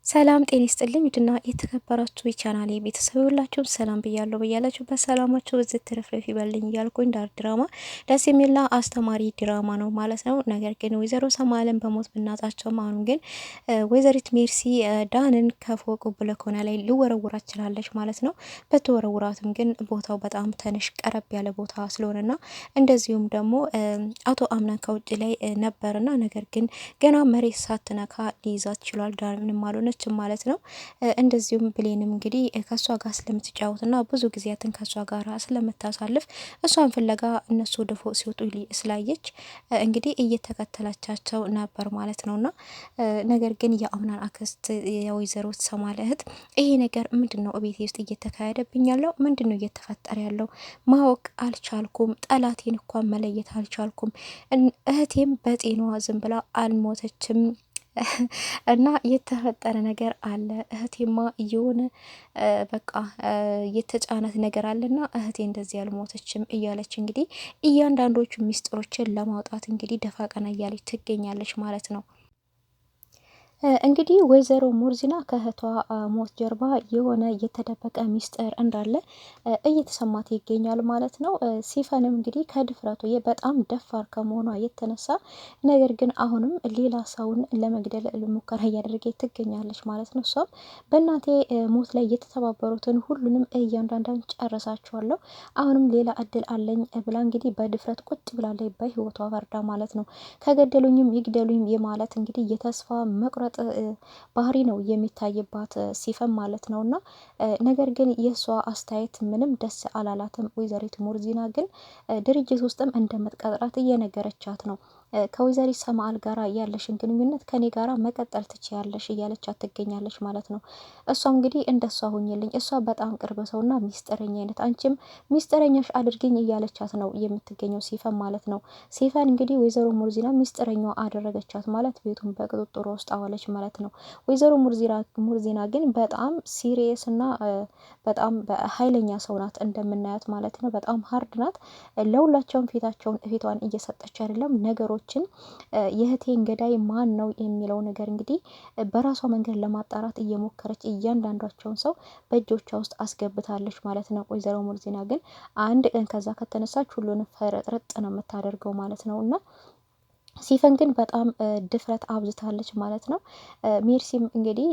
ሰላም ጤና ይስጥልኝ ውድና የተከበራችሁ የቻናሌ ቤተሰብ ሁላችሁም ሰላም ብያለሁ። በያላችሁበት ሰላማችሁ በዚህ ትርፍርፍ ይበልኝ እያልኩኝ ዳር ድራማ ደስ የሚልና አስተማሪ ድራማ ነው ማለት ነው። ነገር ግን ወይዘሮ ሰማለን በሞት ብናጣቸውም አሁን ግን ወይዘሪት ሜርሲ ዳንን ከፎቅ ብለኮና ላይ ልወረውራት ችላለች ማለት ነው። በተወረውራትም ግን ቦታው በጣም ትንሽ ቀረብ ያለ ቦታ ስለሆነና እንደዚሁም ደግሞ አቶ አምናን ከውጭ ላይ ነበርና ነገር ግን ገና መሬት ሳትነካ ሊይዛት ችሏል። ዳንም አልሆነ ማለት ነው። እንደዚሁም ብሌንም እንግዲህ ከሷ ጋር ስለምትጫወትና ብዙ ጊዜያትን ከሷ ጋር ስለምታሳልፍ እሷን ፍለጋ እነሱ ወደ ፎቅ ሲወጡ ስላየች እንግዲህ እየተከተለቻቸው ነበር ማለት ነውና ነገር ግን የአምናን አክስት የወይዘሮ ሰማለ እህት ይሄ ነገር ምንድነው እቤቴ ውስጥ እየተካሄደብኝ ያለው ምንድነው እየተፈጠረ ያለው ማወቅ አልቻልኩም፣ ጠላቴን እንኳን መለየት አልቻልኩም፣ እህቴም በጤናዋ ዝም ብላ አልሞተችም እና የተፈጠረ ነገር አለ እህቴማ እየሆነ በቃ የተጫናት ነገር አለና እህቴ እንደዚህ ያልሞተችም እያለች እንግዲህ እያንዳንዶቹ ሚስጥሮችን ለማውጣት እንግዲህ ደፋ ቀና እያለች ትገኛለች ማለት ነው። እንግዲህ ወይዘሮ ሙርዚና ከእህቷ ሞት ጀርባ የሆነ የተደበቀ ሚስጥር እንዳለ እየተሰማት ይገኛል ማለት ነው። ሲፈንም እንግዲህ ከድፍረቱ በጣም ደፋር ከመሆኗ የተነሳ ነገር ግን አሁንም ሌላ ሰውን ለመግደል ሙከራ እያደረገ ትገኛለች ማለት ነው። እሷም በእናቴ ሞት ላይ የተተባበሩትን ሁሉንም እያንዳንዳን ጨረሳቸዋለሁ፣ አሁንም ሌላ እድል አለኝ ብላ እንግዲህ በድፍረት ቁጭ ብላለች በህይወቷ ፈርዳ ማለት ነው። ከገደሉኝም ይግደሉኝ የማለት እንግዲህ የተስፋ መቁረጥ ባህሪ ነው የሚታይባት ሲፈን ማለት ነው። እና ነገር ግን የእሷ አስተያየት ምንም ደስ አላላትም። ወይዘሪት ሙርዚና ግን ድርጅት ውስጥም እንደምትቀጥራት እየነገረቻት ነው። ከወይዘሪት ሰማአል ጋራ ያለሽን ግንኙነት ከኔ ጋራ መቀጠል ትችያለሽ እያለቻት ትገኛለች ማለት ነው። እሷም እንግዲህ እንደሷ ሁኝልኝ፣ እሷ በጣም ቅርብ ሰውና ሚስጥረኛ አይነት፣ አንቺም ሚስጥረኛሽ አድርግኝ እያለቻት ነው የምትገኘው ሲፈን ማለት ነው። ሲፈን እንግዲህ ወይዘሮ ሙርዚና ሚስጥረኛዋ አደረገቻት ማለት ቤቱን በቁጥጥሯ ውስጥ አዋለች ማለት ነው። ወይዘሮ ሙርዚና ግን በጣም ሲሪየስ እና በጣም ኃይለኛ ሰው ናት እንደምናያት ማለት ነው። በጣም ሀርድ ናት። ለሁላቸውም ፊቷን እየሰጠች አይደለም ነገሮችን የእህቴን ገዳይ ማን ነው የሚለው ነገር እንግዲህ በራሷ መንገድ ለማጣራት እየሞከረች እያንዳንዷቸውን ሰው በእጆቿ ውስጥ አስገብታለች ማለት ነው። ወይዘሮ ሙርዚና ግን አንድ ቀን ከዛ ከተነሳች ሁሉንም ፈረጥረጥ ነው የምታደርገው ማለት ነው። እና ሲፈን ግን በጣም ድፍረት አብዝታለች ማለት ነው። ሜርሲ እንግዲህ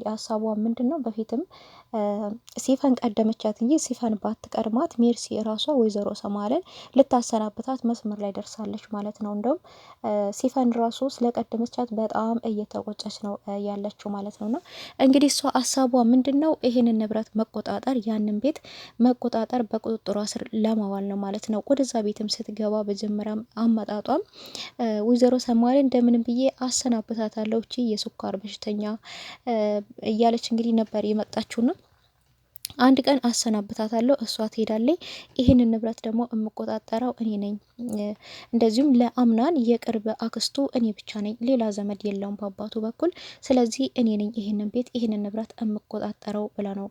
ሀሳቧ ምንድን ነው? በፊትም ሲፈን ቀደመቻት እንጂ ሲፈን ባትቀድማት ሜርሲ ራሷ ወይዘሮ ሰማለን ልታሰናብታት መስመር ላይ ደርሳለች ማለት ነው። እንደውም ሲፈን ራሱ ስለቀደመቻት በጣም እየተቆጨች ነው ያለችው ማለት ነውና እንግዲህ እሷ ሀሳቧ ምንድን ነው? ይህንን ንብረት መቆጣጠር፣ ያንን ቤት መቆጣጠር፣ በቁጥጥሯ ስር ለማዋል ነው ማለት ነው። ወደዛ ቤትም ስትገባ በጀመሪያም አመጣጧም ወይዘሮ ሰማሌ እንደምንም ብዬ አሰናብታታለሁ እቺ የስኳር በሽተኛ እያለች እንግዲህ ነበር የመጣችውና አንድ ቀን አሰናብታታለሁ፣ እሷ ትሄዳለች። ይህንን ንብረት ደግሞ የምቆጣጠረው እኔ ነኝ፣ እንደዚሁም ለአምናን የቅርብ አክስቱ እኔ ብቻ ነኝ፣ ሌላ ዘመድ የለውም በአባቱ በኩል፣ ስለዚህ እኔ ነኝ ይህንን ቤት ይህንን ንብረት የምቆጣጠረው ብላ ነው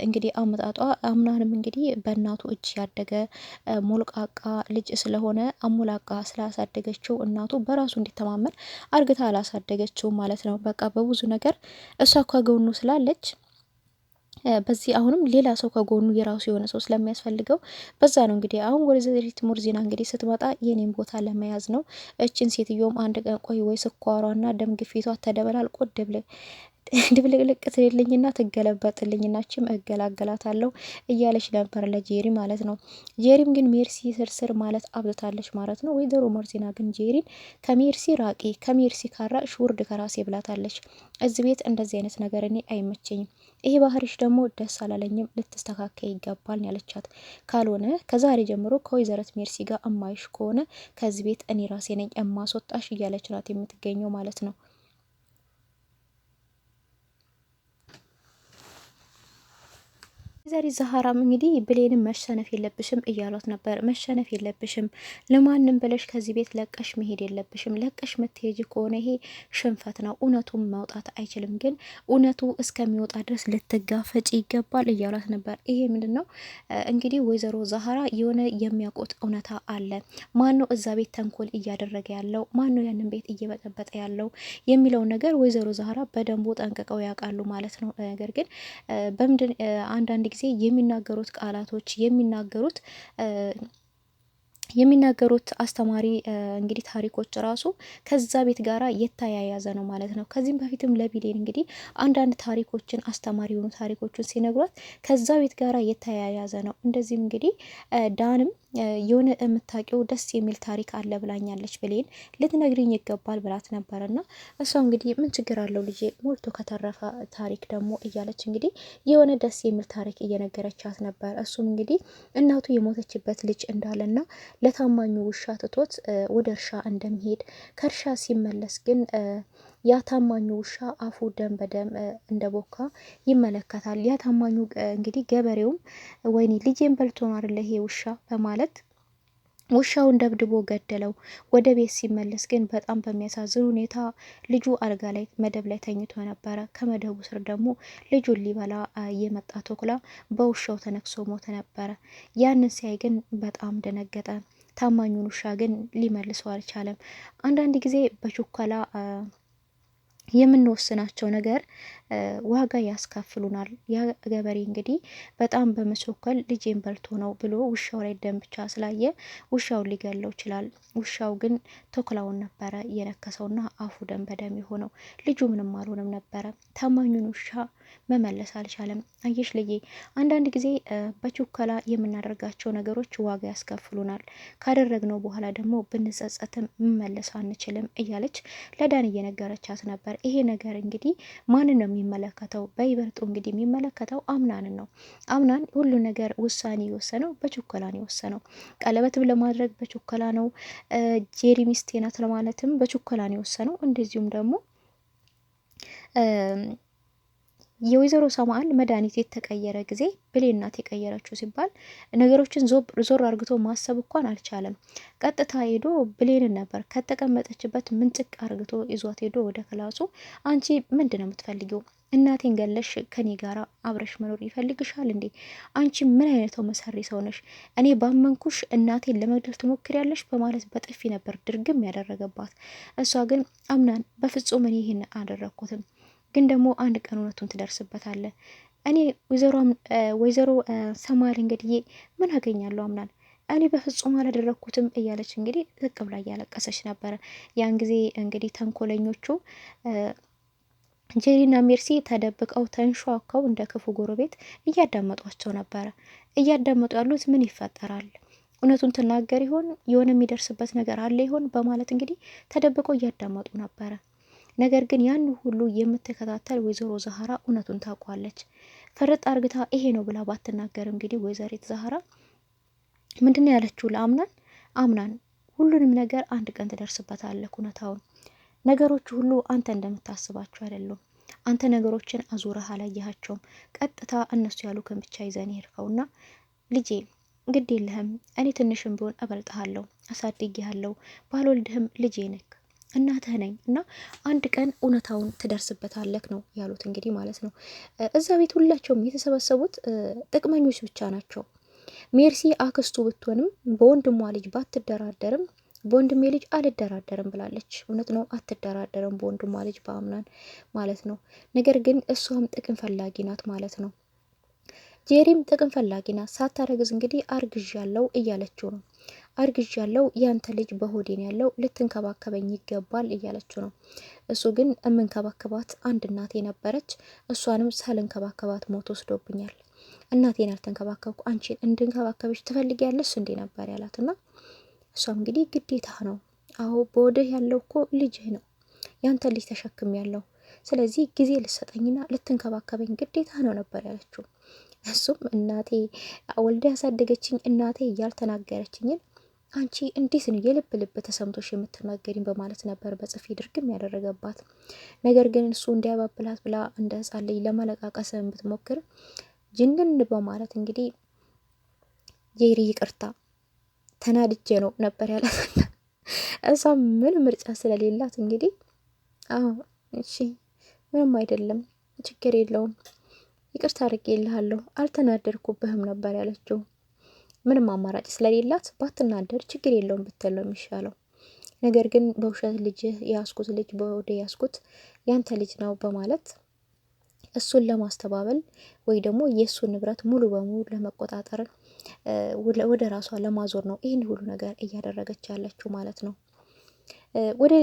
እንግዲህ አመጣጧ። አምናንም እንግዲህ በእናቱ እጅ ያደገ ሞልቃቃ ልጅ ስለሆነ አሞላቃ ስላሳደገችው እናቱ በራሱ እንዲተማመን አርግታ አላሳደገችው ማለት ነው። በቃ በብዙ ነገር እሷ ከጎኑ ስላለች በዚህ አሁንም ሌላ ሰው ከጎኑ የራሱ የሆነ ሰው ስለሚያስፈልገው በዛ ነው እንግዲህ አሁን ወይዘሪት ሙርዚና እንግዲህ ስትመጣ የኔን ቦታ ለመያዝ ነው። እችን ሴትዮም አንድ ቀን ቆይ ወይ ስኳሯና ደም ግፊቷ ተደበላልቆ ድብልቅልቅ ትልልኝና ትገለበጥልኝና ችም እገላገላታለሁ እያለች ነበር ለጄሪ ማለት ነው። ጄሪም ግን ሜርሲ ስርስር ማለት አብዝታለች ማለት ነው። ወይዘሮ ሙርዚና ግን ጄሪን ከሜርሲ ራቂ፣ ከሜርሲ ካራቅሽ ውርድ ከራሴ ብላታለች። እዚህ ቤት እንደዚህ አይነት ነገር እኔ አይመቸኝም፣ ይሄ ባህሪሽ ደግሞ ደስ አላለኝም፣ ልትስተካከይ ይገባል ያለቻት። ካልሆነ ከዛሬ ጀምሮ ከወይዘረት ሜርሲ ጋር እማይሽ ከሆነ ከዚህ ቤት እኔ ራሴ ነኝ እማስወጣሽ እያለች ናት የምትገኘው ማለት ነው። ወይዘሪት ዛህራም እንግዲህ ብሌንም መሸነፍ የለብሽም እያሏት ነበር። መሸነፍ የለብሽም ለማንም ብለሽ ከዚህ ቤት ለቀሽ መሄድ የለብሽም። ለቀሽ ምትሄጂ ከሆነ ይሄ ሽንፈት ነው፣ እውነቱን ማውጣት አይችልም። ግን እውነቱ እስከሚወጣ ድረስ ልትጋፈጭ ይገባል እያሏት ነበር። ይሄ ምንድን ነው እንግዲህ ወይዘሮ ዛህራ የሆነ የሚያውቁት እውነታ አለ። ማን ነው እዛ ቤት ተንኮል እያደረገ ያለው? ማን ነው ያንን ቤት እየበጠበጠ ያለው የሚለውን ነገር ወይዘሮ ዛህራ በደንቡ ጠንቅቀው ያውቃሉ ማለት ነው። ነገር ግን በምንድን አንዳንድ ጊዜ የሚናገሩት ቃላቶች የሚናገሩት አስተማሪ እንግዲህ ታሪኮች ራሱ ከዛ ቤት ጋራ የተያያዘ ነው ማለት ነው። ከዚህም በፊትም ለቢሌን እንግዲህ አንዳንድ ታሪኮችን አስተማሪ የሆኑ ታሪኮችን ሲነግሯት ከዛ ቤት ጋራ የተያያዘ ነው። እንደዚህም እንግዲህ ዳንም የሆነ የምታውቂው ደስ የሚል ታሪክ አለ ብላኛለች ብሌን ልትነግሪኝ ይገባል ብላት ነበር። እና እሷ እንግዲህ ምን ችግር አለው ልጄ ሞልቶ ከተረፈ ታሪክ ደግሞ እያለች እንግዲህ የሆነ ደስ የሚል ታሪክ እየነገረቻት ነበር። እሱም እንግዲህ እናቱ የሞተችበት ልጅ እንዳለና ለታማኙ ውሻ ትቶት ወደ እርሻ እንደሚሄድ ከእርሻ ሲመለስ ግን ያ ታማኙ ውሻ አፉ ደም በደም እንደቦካ ይመለከታል። ያ ታማኙ እንግዲህ ገበሬውም ወይኔ ልጄን በልቶ ነው አይደለ ይሄ ውሻ በማለት ውሻውን ደብድቦ ገደለው። ወደ ቤት ሲመለስ ግን በጣም በሚያሳዝን ሁኔታ ልጁ አልጋ ላይ መደብ ላይ ተኝቶ ነበረ። ከመደቡ ስር ደግሞ ልጁን ሊበላ የመጣ ተኩላ በውሻው ተነክሶ ሞተ ነበረ። ያንን ሲያይ ግን በጣም ደነገጠ። ታማኙን ውሻ ግን ሊመልሰው አልቻለም። አንዳንድ ጊዜ በችኮላ የምንወስናቸው ነገር ዋጋ ያስከፍሉናል። ያ ገበሬ እንግዲህ በጣም በመቸኮል ልጄን በልቶ ነው ብሎ ውሻው ላይ ደም ብቻ ስላየ ውሻውን ሊገለው ይችላል። ውሻው ግን ተኩላውን ነበረ የነከሰውና አፉ ደም በደም የሆነው። ልጁ ምንም አልሆነም ነበረ። ታማኙን ውሻ መመለስ አልቻለም። አየሽ ልዬ አንዳንድ ጊዜ በችኮላ የምናደርጋቸው ነገሮች ዋጋ ያስከፍሉናል። ካደረግነው በኋላ ደግሞ ብንጸጸትም መመለስ አንችልም እያለች ለዳን እየነገረቻት ነበር። ይሄ ነገር እንግዲህ ማንን ነው የሚመለከተው? በይበልጡ እንግዲህ የሚመለከተው አምናንን ነው። አምናን ሁሉ ነገር ውሳኔ የወሰነው በችኮላ ነው የወሰነው። ቀለበትም ለማድረግ በችኮላ ነው። ጄሪ ሚስቴ ናት ለማለትም በችኮላ ነው የወሰነው። እንደዚሁም ደግሞ የወይዘሮ ሰማአል መድኃኒት የተቀየረ ጊዜ ብሌን ናት የቀየረችው ሲባል ነገሮችን ዞር አርግቶ ማሰብ እንኳን አልቻለም። ቀጥታ ሄዶ ብሌንን ነበር ከተቀመጠችበት ምንጭቅ አርግቶ ይዟት ሄዶ ወደ ክላሱ አንቺ ምንድን ነው የምትፈልጊው? እናቴን ገለሽ ከኔ ጋር አብረሽ መኖር ይፈልግሻል እንዴ? አንቺ ምን አይነተው መሰሪ ሰው ነሽ? እኔ ባመንኩሽ እናቴን ለመግደል ትሞክሪያለሽ? በማለት በጥፊ ነበር ድርግም ያደረገባት። እሷ ግን አምናን በፍጹም እኔ ይሄን አደረግኩትም ግን ደግሞ አንድ ቀን እውነቱን ትደርስበታለህ። እኔ ወይዘሮ ሰማል እንግዲህ ምን አገኛለሁ አምናን እኔ በፍጹም አላደረግኩትም እያለች እንግዲህ ዝቅ ብላ እያለቀሰች ነበረ። ያን ጊዜ እንግዲህ ተንኮለኞቹ ጄሪና ሜርሲ ተደብቀው ተንሿከው እንደ ክፉ ጎረቤት እያዳመጧቸው ነበረ። እያዳመጡ ያሉት ምን ይፈጠራል፣ እውነቱን ትናገር ይሆን፣ የሆነ የሚደርስበት ነገር አለ ይሆን በማለት እንግዲህ ተደብቀው እያዳመጡ ነበረ። ነገር ግን ያን ሁሉ የምትከታተል ወይዘሮ ዛህራ እውነቱን ታውቋለች። ፈርጥ አርግታ ይሄ ነው ብላ ባትናገር እንግዲህ ወይዘሪት ዛህራ ምንድን ያለችው ለአምናን አምናን ሁሉንም ነገር አንድ ቀን ትደርስበታለህ እውነታውን። ነገሮች ሁሉ አንተ እንደምታስባቸው አይደሉም። አንተ ነገሮችን አዙረህ አላየሃቸውም። ቀጥታ እነሱ ያሉከን ብቻ ይዘን ሄድከውና ልጄ ግድ የለህም እኔ ትንሽም ቢሆን እበልጥሃለሁ፣ አሳድጌሃለሁ፣ ባልወልድህም ልጄ ነክ እናትህ ነኝ እና አንድ ቀን እውነታውን ትደርስበታለህ ነው ያሉት እንግዲህ ማለት ነው። እዛ ቤት ሁላቸውም የተሰበሰቡት ጥቅመኞች ብቻ ናቸው። ሜርሲ አክስቱ ብትሆንም በወንድሟ ልጅ ባትደራደርም በወንድሜ ልጅ አልደራደርም ብላለች። እውነት ነው፣ አትደራደርም በወንድሟ ልጅ በአምናን ማለት ነው። ነገር ግን እሷም ጥቅም ፈላጊ ናት ማለት ነው። ጄሪም ጥቅም ፈላጊ ናት። ሳታረግዝ እንግዲህ አርግዥ ያለው እያለችው ነው። አርግዥ ያለው ያንተ ልጅ በሆዴን ያለው ልትንከባከበኝ ይገባል እያለችው ነው። እሱ ግን የምንከባከባት አንድ እናቴ ነበረች፣ እሷንም ሳልንከባከባት ሞት ወስዶብኛል። እናቴን ያልተንከባከብኩ አንቺን እንድንከባከብሽ ትፈልጊያለሽ እንዴ ነበር ያላትና እሷም እንግዲህ ግዴታ ነው፣ አዎ በወደህ ያለው እኮ ልጅህ ነው፣ ያንተ ልጅ ተሸክም ያለው ስለዚህ ጊዜ ልሰጠኝና ልትንከባከበኝ ግዴታ ነው ነበር ያለችው። እሱም እናቴ ወልዳ ያሳደገችኝ እናቴ ያልተናገረችኝን አንቺ እንዴት ነው የልብ ልብ ተሰምቶሽ የምትናገሪኝ በማለት ነበር በጽፊ ድርግም ያደረገባት። ነገር ግን እሱ እንዲያባብላት ብላ እንደ ህጻን ልጅ ለማለቃቀስ ብትሞክር ጅንን በማለት እንግዲህ ጄሪ ይቅርታ ተናድጄ ነው ነበር ያላት። እሷ ምን ምርጫ ስለሌላት እንግዲህ አዎ እሺ ምንም አይደለም ችግር የለውም ይቅርታ አድርጌልሃለሁ አልተናደድኩብህም ነበር ያለችው። ምንም አማራጭ ስለሌላት ባትናደድ ችግር የለውም ብትል ነው የሚሻለው። ነገር ግን በውሸት ልጅ ያስኩት ልጅ በወደ ያስኩት ያንተ ልጅ ነው በማለት እሱን ለማስተባበል ወይ ደግሞ የእሱን ንብረት ሙሉ በሙሉ ለመቆጣጠር ወደ ራሷ ለማዞር ነው ይህን ሁሉ ነገር እያደረገች ያለችው ማለት ነው። ወደ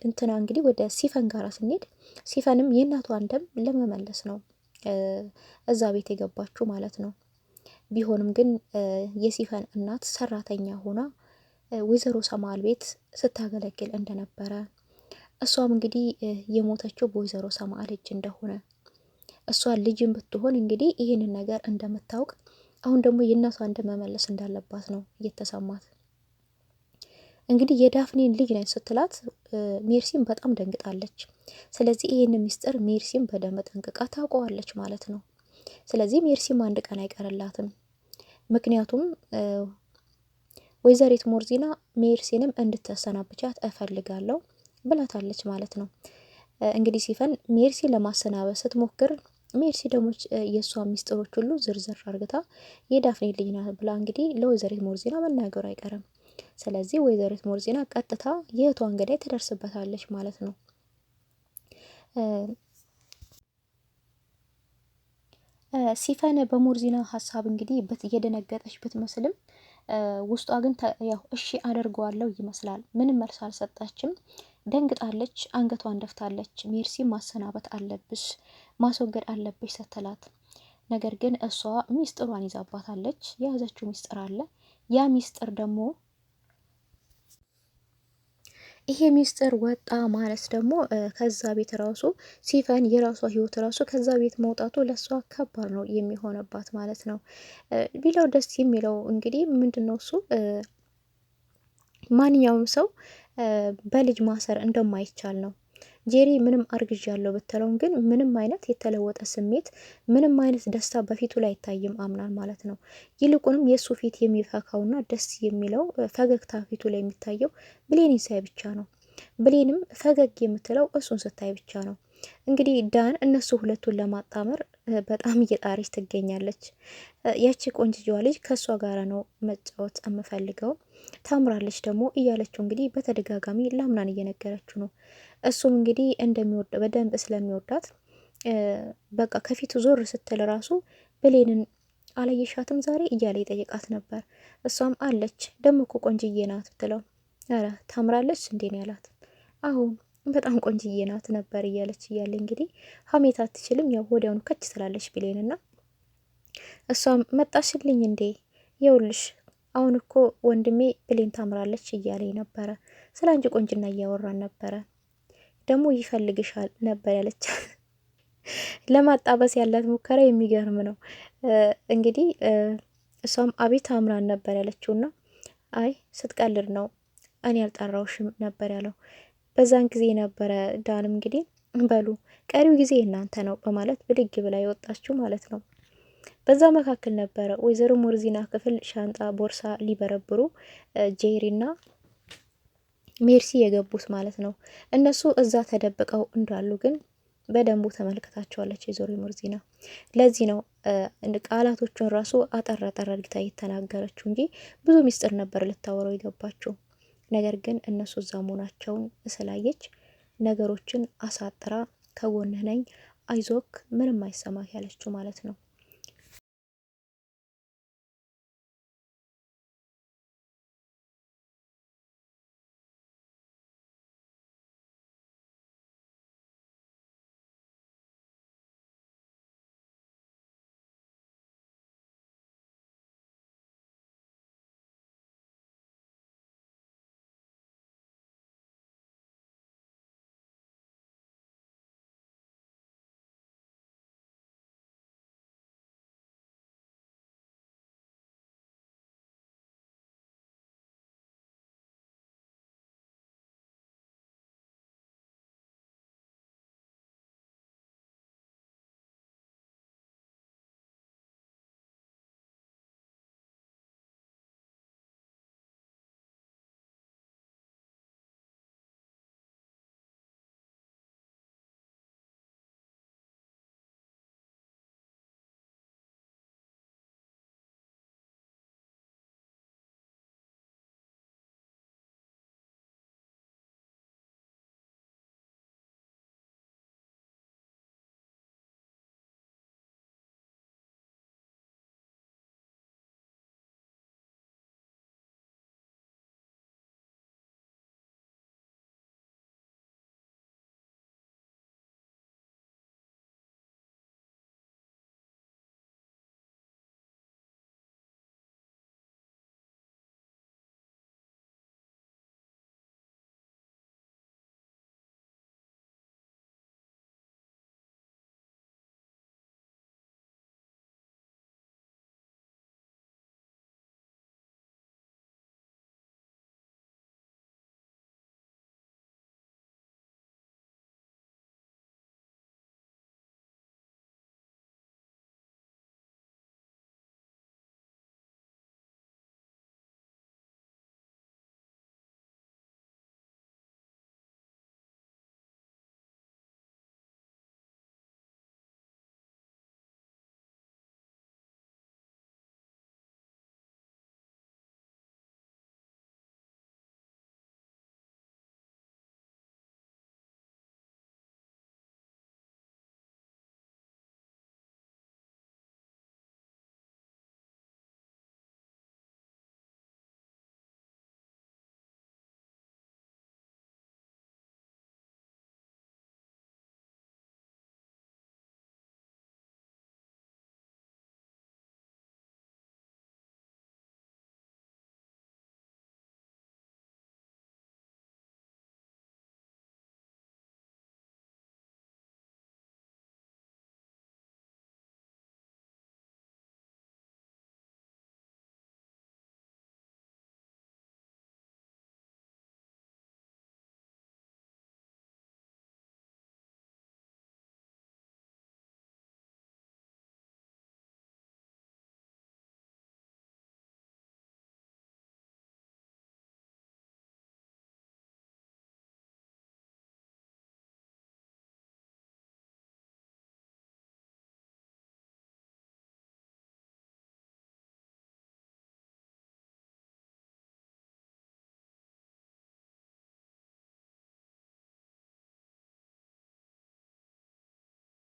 እንትና እንግዲህ ወደ ሲፈን ጋር ስንሄድ ሲፈንም የእናቷን ደም ለመመለስ ነው እዛ ቤት የገባችው ማለት ነው። ቢሆንም ግን የሲፈን እናት ሰራተኛ ሆና ወይዘሮ ሰማል ቤት ስታገለግል እንደነበረ እሷም እንግዲህ የሞተችው በወይዘሮ ሰማል እጅ እንደሆነ እሷ ልጅም ብትሆን እንግዲህ ይህንን ነገር እንደምታውቅ አሁን ደግሞ የእናቷን ደም መመለስ እንዳለባት ነው እየተሰማት። እንግዲህ የዳፍኔን ልጅ ነኝ ስትላት ሜርሲም በጣም ደንግጣለች። ስለዚህ ይህን ሚስጥር ሜርሲም በደንብ ጠንቅቃ ታውቀዋለች ማለት ነው። ስለዚህ ሜርሲም አንድ ቀን አይቀርላትም። ምክንያቱም ወይዘሪት ሞርዚና ሜርሲንም እንድታሰናብቻት እፈልጋለሁ ብላታለች ማለት ነው። እንግዲህ ሲፈን ሜርሲ ለማሰናበት ስትሞክር ሜርሲ ደግሞ የእሷ ሚስጥሮች ሁሉ ዝርዝር አርግታ የዳፍኔ ልጅ ናት ብላ እንግዲህ ለወይዘሪት ሞርዚና መናገሩ አይቀርም። ስለዚህ ወይዘሪት ሞርዚና ቀጥታ የእህቷን ገዳይ ትደርስበታለች ማለት ነው። ሲፈን በሞርዚና ሀሳብ እንግዲህ እየደነገጠች ብትመስልም ውስጧ ግን ያው እሺ አደርገዋለሁ ይመስላል። ምንም መልስ አልሰጣችም። ደንግጣለች፣ አንገቷን ደፍታለች። ሜርሲ ማሰናበት አለብሽ፣ ማስወገድ አለብሽ ስትላት፣ ነገር ግን እሷ ሚስጥሯን ይዛባታለች። የያዘችው ሚስጥር አለ። ያ ሚስጥር ደግሞ ይሄ ሚስጥር ወጣ ማለት ደግሞ ከዛ ቤት ራሱ ሲፈን የራሷ ህይወት ራሱ ከዛ ቤት መውጣቱ ለሷ ከባድ ነው የሚሆንባት ማለት ነው። ቢለው ደስ የሚለው እንግዲህ ምንድነው እሱ ማንኛውም ሰው በልጅ ማሰር እንደማይቻል ነው። ጄሪ ምንም አርግዣለሁ ብትለውም ግን ምንም አይነት የተለወጠ ስሜት ምንም አይነት ደስታ በፊቱ ላይ አይታይም አምናል ማለት ነው። ይልቁንም የእሱ ፊት የሚፈካውና ደስ የሚለው ፈገግታ ፊቱ ላይ የሚታየው ብሌንን ሳይ ብቻ ነው። ብሌንም ፈገግ የምትለው እሱን ስታይ ብቻ ነው። እንግዲህ ዳን እነሱ ሁለቱን ለማጣመር በጣም እየጣረች ትገኛለች። ያቺ ቆንጅዬዋ ልጅ ከእሷ ጋር ነው መጫወት የምፈልገው ታምራለች ደግሞ እያለችው እንግዲህ በተደጋጋሚ ላምናን እየነገረችው ነው። እሱም እንግዲህ እንደሚወድ በደንብ ስለሚወዳት በቃ ከፊቱ ዞር ስትል ራሱ ብሌንን አላየሻትም ዛሬ እያለ ይጠይቃት ነበር። እሷም አለች ደግሞ እኮ ቆንጅዬ ናት ብትለው ኧረ ታምራለች እንዴ ነው ያላት። አሁን በጣም ቆንጅዬ ናት ነበር እያለች እያለ እንግዲህ ሀሜት አትችልም። ያው ወዲያውኑ ከች ስላለች ብሌንና እሷም መጣሽልኝ እንዴ የውልሽ አሁን እኮ ወንድሜ ብሌን ታምራለች እያለኝ ነበረ፣ ስለ አንቺ ቆንጅና እያወራን ነበረ፣ ደግሞ ይፈልግሻል ነበር ያለች። ለማጣበስ ያላት ሙከራ የሚገርም ነው። እንግዲህ እሷም አቤት አምራን ነበር ያለችውና አይ ስትቀልድ ነው እኔ ያልጠራውሽም ነበር ያለው። በዛን ጊዜ ነበረ ዳንም እንግዲህ በሉ ቀሪው ጊዜ እናንተ ነው በማለት ብድግ ብላ የወጣችው ማለት ነው። በዛ መካከል ነበረ ወይዘሮ ሞርዚና ክፍል ሻንጣ ቦርሳ ሊበረብሩ ጄሪና ሜርሲ የገቡት ማለት ነው። እነሱ እዛ ተደብቀው እንዳሉ ግን በደንቡ ተመልክታቸዋለች ወይዘሮ ሞርዚና። ለዚህ ነው ቃላቶቹን ራሱ አጠር አጠር አድርጋ የተናገረችው እንጂ ብዙ ሚስጥር ነበር ልታወራው የገባችው። ነገር ግን እነሱ እዛ መሆናቸውን ስላየች ነገሮችን አሳጥራ ከጎንህ ነኝ አይዞክ ምንም አይሰማህ ያለችው ማለት ነው።